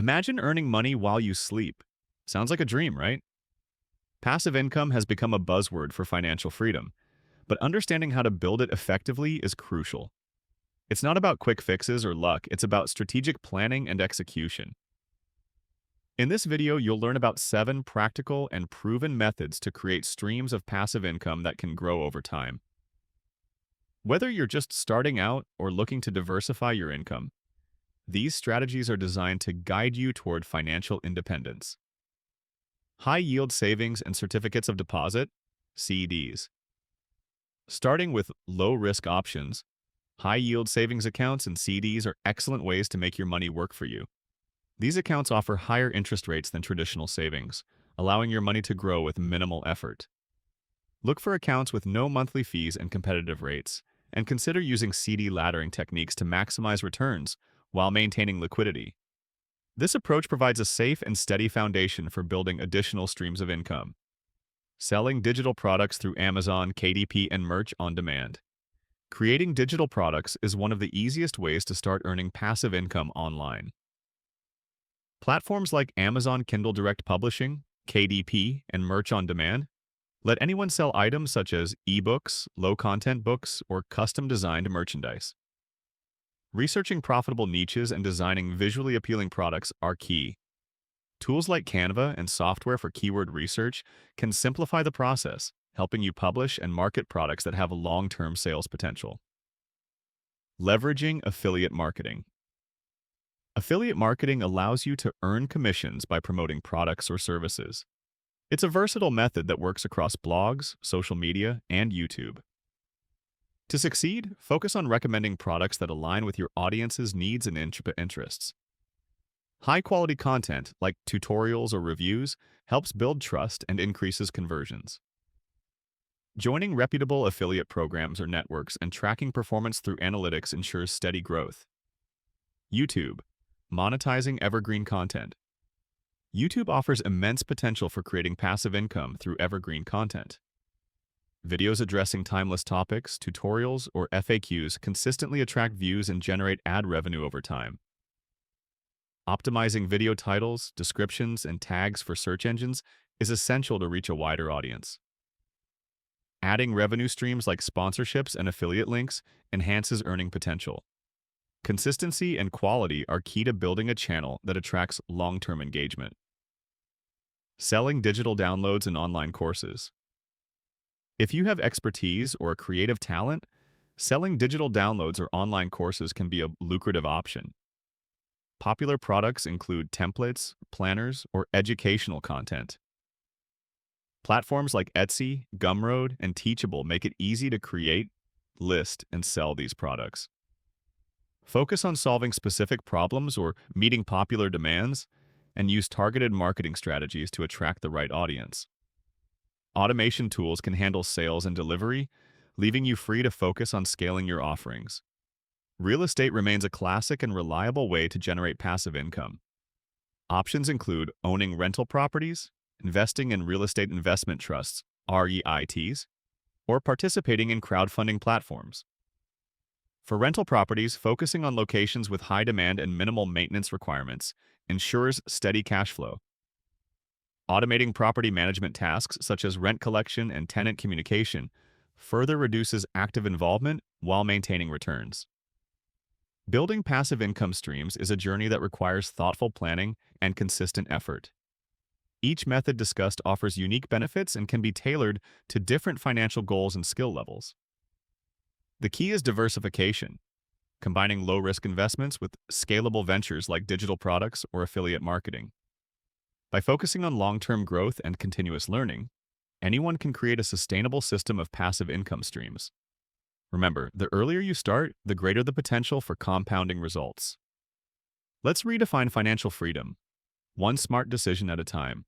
Imagine earning money while you sleep. Sounds like a dream, right? Passive income has become a buzzword for financial freedom, but understanding how to build it effectively is crucial. It's not about quick fixes or luck, it's about strategic planning and execution. In this video, you'll learn about 7 practical and proven methods to create streams of passive income that can grow over time. Whether you're just starting out or looking to diversify your income, these strategies are designed to guide you toward financial independence. High-yield savings and certificates of deposit, CDs. Starting with low-risk options, high-yield savings accounts and CDs are excellent ways to make your money work for you. These accounts offer higher interest rates than traditional savings, allowing your money to grow with minimal effort. Look for accounts with no monthly fees and competitive rates, and consider using CD laddering techniques to maximize returns while maintaining liquidity. This approach provides a safe and steady foundation for building additional streams of income. Selling digital products through Amazon, KDP, and Merch on demand. Creating digital products is one of the easiest ways to start earning passive income online. Platforms like Amazon Kindle Direct Publishing, KDP, and Merch on Demand let anyone sell items such as ebooks, low-content books, or custom-designed merchandise. Researching profitable niches and designing visually appealing products are key. Tools like Canva and software for keyword research can simplify the process, helping you publish and market products that have long-term sales potential. Leveraging affiliate marketing. Affiliate marketing allows you to earn commissions by promoting products or services. It's a versatile method that works across blogs, social media, and YouTube. To succeed, focus on recommending products that align with your audience's needs and interests. High-quality content, like tutorials or reviews, helps build trust and increases conversions. Joining reputable affiliate programs or networks and tracking performance through analytics ensures steady growth. YouTube. Monetizing evergreen content. YouTube offers immense potential for creating passive income through evergreen content. Videos addressing timeless topics, tutorials, or FAQs consistently attract views and generate ad revenue over time. Optimizing video titles, descriptions, and tags for search engines is essential to reach a wider audience. Adding revenue streams like sponsorships and affiliate links enhances earning potential. Consistency and quality are key to building a channel that attracts long-term engagement. Selling digital downloads and online courses. If you have expertise or a creative talent, selling digital downloads or online courses can be a lucrative option. Popular products include templates, planners, or educational content. Platforms like Etsy, Gumroad, and Teachable make it easy to create, list, and sell these products. Focus on solving specific problems or meeting popular demands, and use targeted marketing strategies to attract the right audience. Automation tools can handle sales and delivery, leaving you free to focus on scaling your offerings. Real estate remains a classic and reliable way to generate passive income. Options include owning rental properties, investing in real estate investment trusts, REITs, or participating in crowdfunding platforms. For rental properties, focusing on locations with high demand and minimal maintenance requirements ensures steady cash flow. Automating property management tasks such as rent collection and tenant communication further reduces active involvement while maintaining returns. Building passive income streams is a journey that requires thoughtful planning and consistent effort. Each method discussed offers unique benefits and can be tailored to different financial goals and skill levels. The key is diversification, combining low-risk investments with scalable ventures like digital products or affiliate marketing. By focusing on long-term growth and continuous learning, anyone can create a sustainable system of passive income streams. Remember, the earlier you start, the greater the potential for compounding results. Let's redefine financial freedom, one smart decision at a time.